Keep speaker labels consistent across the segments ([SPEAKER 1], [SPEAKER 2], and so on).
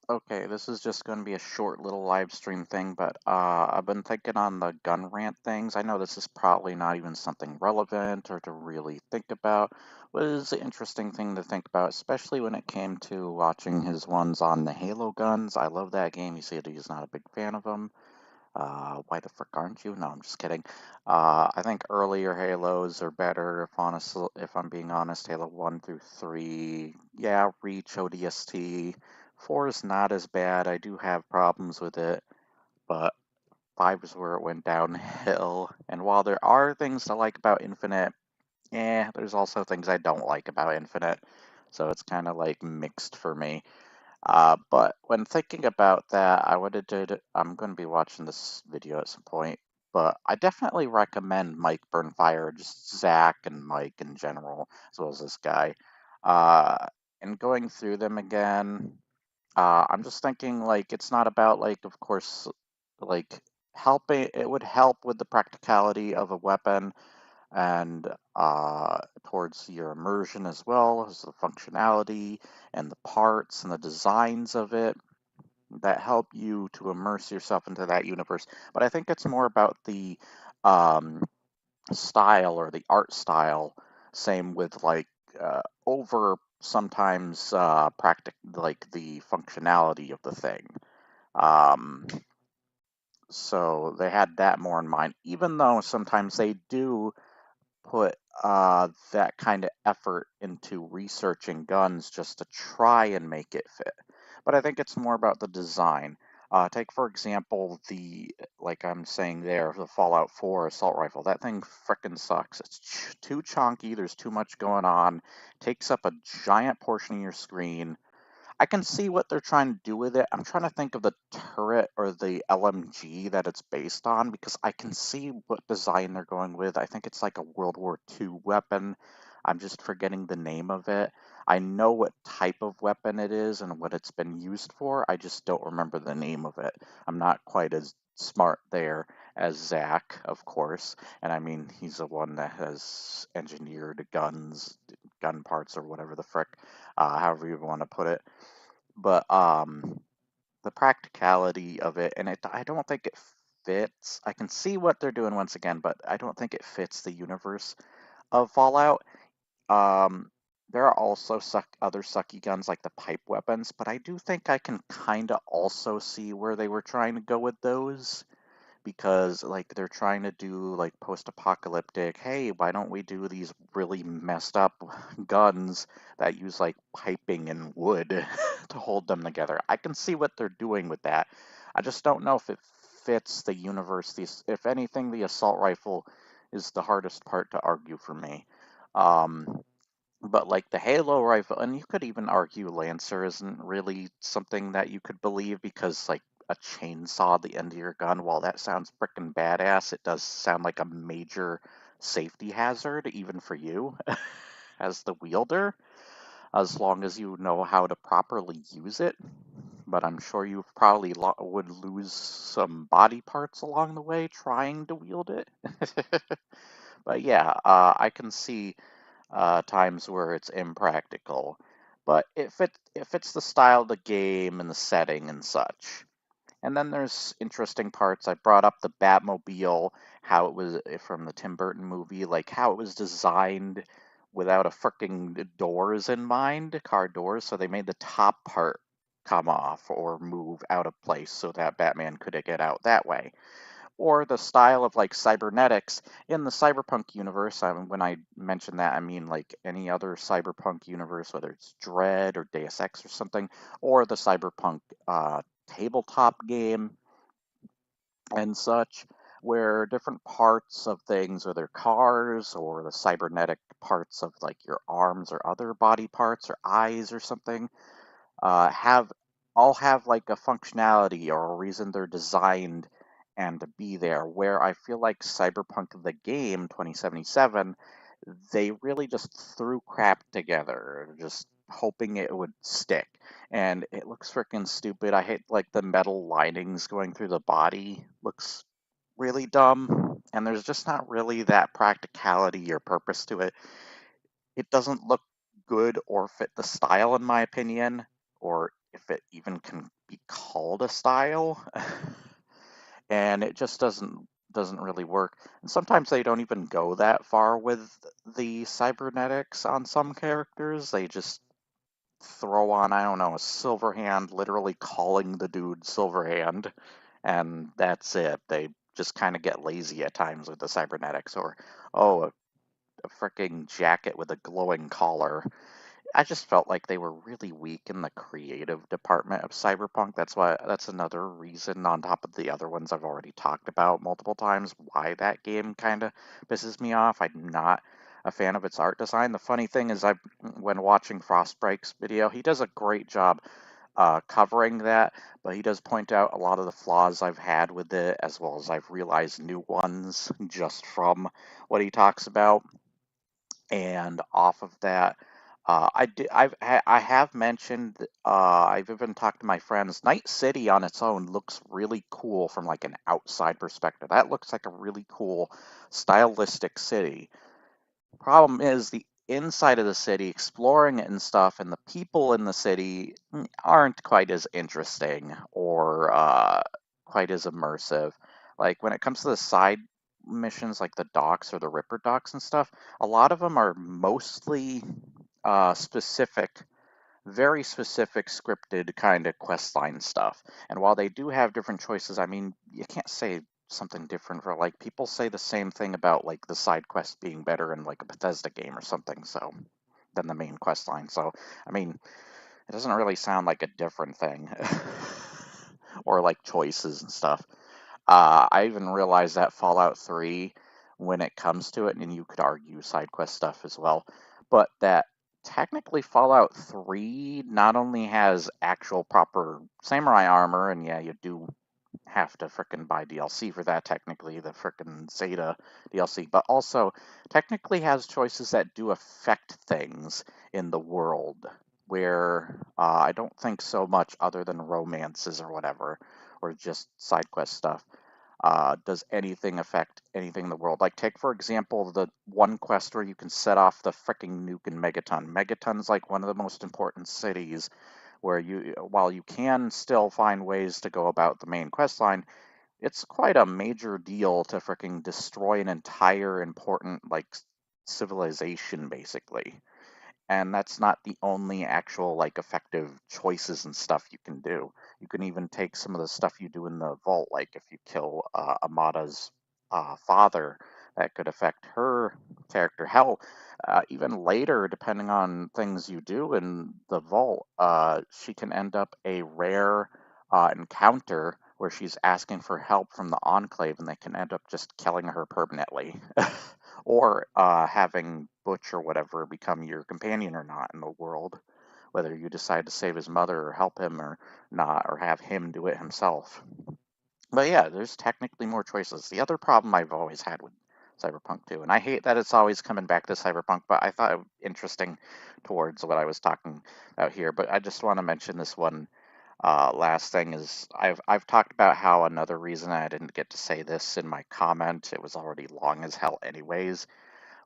[SPEAKER 1] Okay, this is just going to be a short little live stream thing, but I've been thinking on the gun rant things. I know this is probably not even something relevant or to really think about, but it is an interesting thing to think about, especially when it came to watching his ones on the Halo guns. I love that game. You said he's not a big fan of them. Why the frick aren't you? No, I'm just kidding. I think earlier Halos are better, if I'm being honest. Halo 1 through 3, yeah, Reach, ODST. 4 is not as bad. I do have problems with it, but 5 is where it went downhill. And while there are things to like about Infinite, there's also things I don't like about Infinite. So it's kind of like mixed for me. But when thinking about that, I'm going to be watching this video at some point, but I definitely recommend Mike Burnfire, just Zach and Mike in general, as well as this guy. Uh, and going through them again, I'm just thinking like it's not about like, of course, like helping, it would help with the practicality of a weapon and towards your immersion as well as the functionality and the parts and the designs of it that help you to immerse yourself into that universe. But I think it's more about the um, style or the art style. Same with like over sometimes like the functionality of the thing. Um, so they had that more in mind, even though sometimes they do put that kind of effort into researching guns just to try and make it fit. But I think it's more about the design. Take, for example, like I'm saying there, the Fallout 4 assault rifle. That thing frickin' sucks. It's too chunky, there's too much going on, takes up a giant portion of your screen. I can see what they're trying to do with it. I'm trying to think of the turret or the LMG that it's based on because I can see what design they're going with. I think it's like a World War II weapon. I'm just forgetting the name of it. I know what type of weapon it is and what it's been used for. I just don't remember the name of it. I'm not quite as smart there as Zach, of course. And I mean, he's the one that has engineered guns, gun parts, or whatever the frick, however you want to put it. But the practicality of it, and I don't think it fits. I can see what they're doing once again, but I don't think it fits the universe of Fallout. Um, there are also other sucky guns like the pipe weapons, but I do think I can kind of also see where they were trying to go with those because like they're trying to do like post-apocalyptic, hey, why don't we do these really messed up guns that use like piping and wood to hold them together. I can see what they're doing with that. I just don't know if it fits the universe. If anything, the assault rifle is the hardest part to argue for me. Um, but like the Halo rifle, and you could even argue Lancer isn't really something that you could believe because like a chainsaw at the end of your gun, while that sounds frickin' badass, it does sound like a major safety hazard even for you as the wielder, as long as you know how to properly use it. But I'm sure you probably would lose some body parts along the way trying to wield it. But yeah, I can see times where it's impractical, but it fits the style of the game and the setting and such. And then there's interesting parts. I brought up the Batmobile, how it was from the Tim Burton movie, like how it was designed without a freaking doors in mind, car doors. So they made the top part come off or move out of place so that Batman could get out that way, or the style of like cybernetics in the cyberpunk universe. When I mention that, I mean like any other cyberpunk universe, whether it's Dread or Deus Ex or something, or the cyberpunk tabletop game and such, where different parts of things, whether cars or the cybernetic parts of like your arms or other body parts or eyes or something, have all have like a functionality or a reason they're designed and to be there. Where I feel like Cyberpunk the game 2077, they really just threw crap together, just hoping it would stick. And it looks freaking stupid. I hate like the metal linings going through the body. Looks really dumb. And there's just not really that practicality or purpose to it. It doesn't look good or fit the style, in my opinion, or if it even can called a style, and it just doesn't really work. And sometimes they don't even go that far with the cybernetics on some characters. They just throw on, I don't know, a Silverhand, literally calling the dude Silverhand, and that's it. They just kind of get lazy at times with the cybernetics, or oh, a freaking jacket with a glowing collar. I just felt like they were really weak in the creative department of Cyberpunk. That's another reason on top of the other ones I've already talked about multiple times why that game kind of pisses me off. I'm not a fan of its art design. The funny thing is when watching Frostbreak's video, he does a great job covering that, but he does point out a lot of the flaws I've had with it, as well as I've realized new ones just from what he talks about. And off of that, I have mentioned, I've even talked to my friends. Night City on its own looks really cool from like an outside perspective. That looks like a really cool, stylistic city. Problem is the inside of the city, exploring it and stuff, and the people in the city aren't quite as interesting or quite as immersive. Like when it comes to the side missions, like the docks or the Ripper docks and stuff, a lot of them are mostly specific, very specific scripted kind of questline stuff. And while they do have different choices, I mean, you can't say something different for like people say the same thing about like the side quest being better in like a Bethesda game or something, so than the main quest line. So, I mean, it doesn't really sound like a different thing or like choices and stuff. I even realized that Fallout 3, when it comes to it, and you could argue side quest stuff as well, but that technically Fallout 3 not only has actual proper samurai armor, and yeah, you do have to frickin' buy DLC for that, technically, the frickin' Zeta DLC, but also technically has choices that do affect things in the world, where I don't think so much other than romances or whatever, or just side quest stuff. Does anything affect anything in the world? Like, take for example the one quest where you can set off the fricking nuke in Megaton. Megaton's like one of the most important cities where while you can still find ways to go about the main quest line, it's quite a major deal to fricking destroy an entire important, like, civilization, basically. And that's not the only actual like effective choices and stuff you can do. You can even take some of the stuff you do in the vault, like if you kill Amada's father, that could affect her character. Hell, even later, depending on things you do in the vault, she can end up a rare encounter where she's asking for help from the Enclave, and they can end up just killing her permanently. Or having Butch or whatever become your companion or not in the world, whether you decide to save his mother or help him or not, or have him do it himself. But yeah, there's technically more choices. The other problem I've always had with Cyberpunk 2, and I hate that it's always coming back to Cyberpunk, but I thought it was interesting towards what I was talking about here. But I just want to mention this one last thing is I've talked about how another reason I didn't get to say this in my comment, it was already long as hell anyways,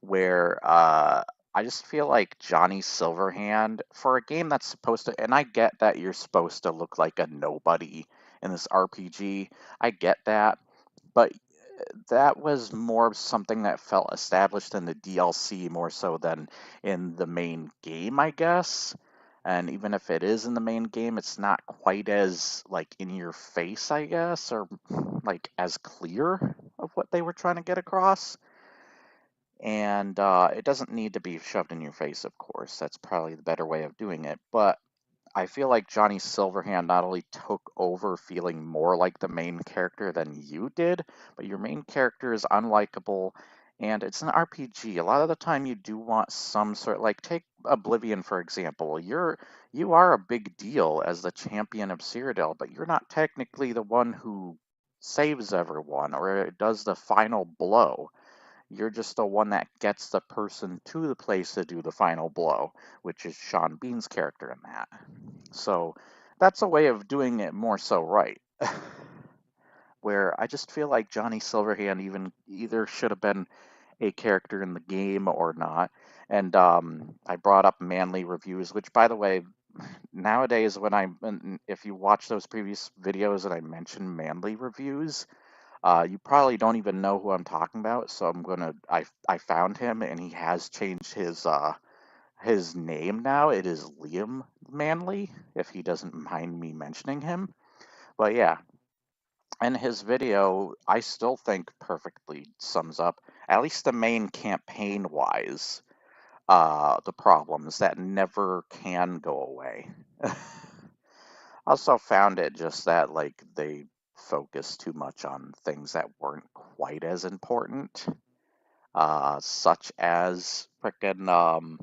[SPEAKER 1] where I just feel like Johnny Silverhand, for a game that's supposed to, and I get that you're supposed to look like a nobody in this RPG, I get that, but that was more of something that felt established in the DLC more so than in the main game, I guess. And even if it is in the main game, it's not quite as like in your face, I guess, or like as clear of what they were trying to get across. And it doesn't need to be shoved in your face, of course. That's probably the better way of doing it. But I feel like Johnny Silverhand not only took over feeling more like the main character than you did, but your main character is unlikable, and it's an RPG. A lot of the time you do want some sort, like take Oblivion for example. You are a big deal as the champion of Cyrodiil, but you're not technically the one who saves everyone or does the final blow. You're just the one that gets the person to the place to do the final blow, which is Sean Bean's character in that. So that's a way of doing it more so right. Where I just feel like Johnny Silverhand even either should have been a character in the game or not. And I brought up Manly Reviews, which, by the way, nowadays if you watch those previous videos and I mentioned manly reviews, you probably don't even know who I'm talking about. So I found him and he has changed his name now. It is Liam Manley, if he doesn't mind me mentioning him. But yeah, and his video, I still think perfectly sums up, at least the main campaign wise, the problems that never can go away. Also found it just that like they focus too much on things that weren't quite as important, such as frickin'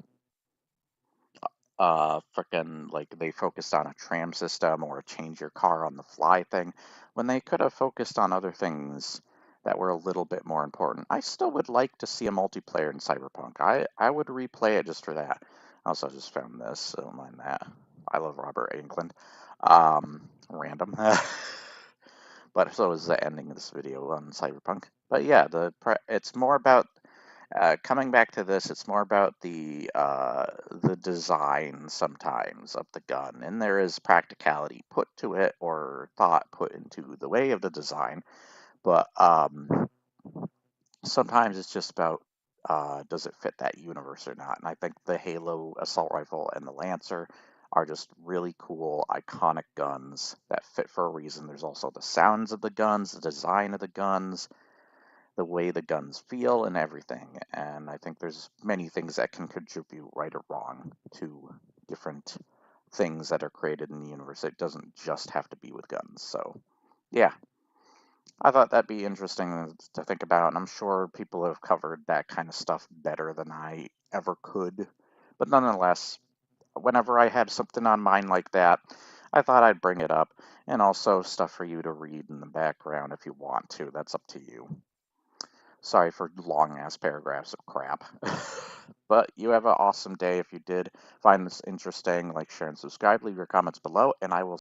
[SPEAKER 1] like they focused on a tram system or a change your car on the fly thing when they could have focused on other things that were a little bit more important. I still would like to see a multiplayer in Cyberpunk. I would replay it just for that. I also just found this, so don't mind that. I love Robert Englund. Random. But so is the ending of this video on Cyberpunk. But yeah, it's more about coming back to this, it's more about the design sometimes of the gun, and there is practicality put to it or thought put into the way of the design, but sometimes it's just about does it fit that universe or not? And I think the Halo assault rifle and the Lancer are just really cool, iconic guns that fit for a reason. There's also the sounds of the guns, the design of the guns, the way the guns feel and everything. And I think there's many things that can contribute right or wrong to different things that are created in the universe. It doesn't just have to be with guns. So, yeah, I thought that'd be interesting to think about. And I'm sure people have covered that kind of stuff better than I ever could. But nonetheless, whenever I have something on mind like that, I thought I'd bring it up. And also stuff for you to read in the background if you want to. That's up to you. Sorry for long ass paragraphs of crap. But you have an awesome day. If you did find this interesting, like, share, and subscribe. Leave your comments below, and I will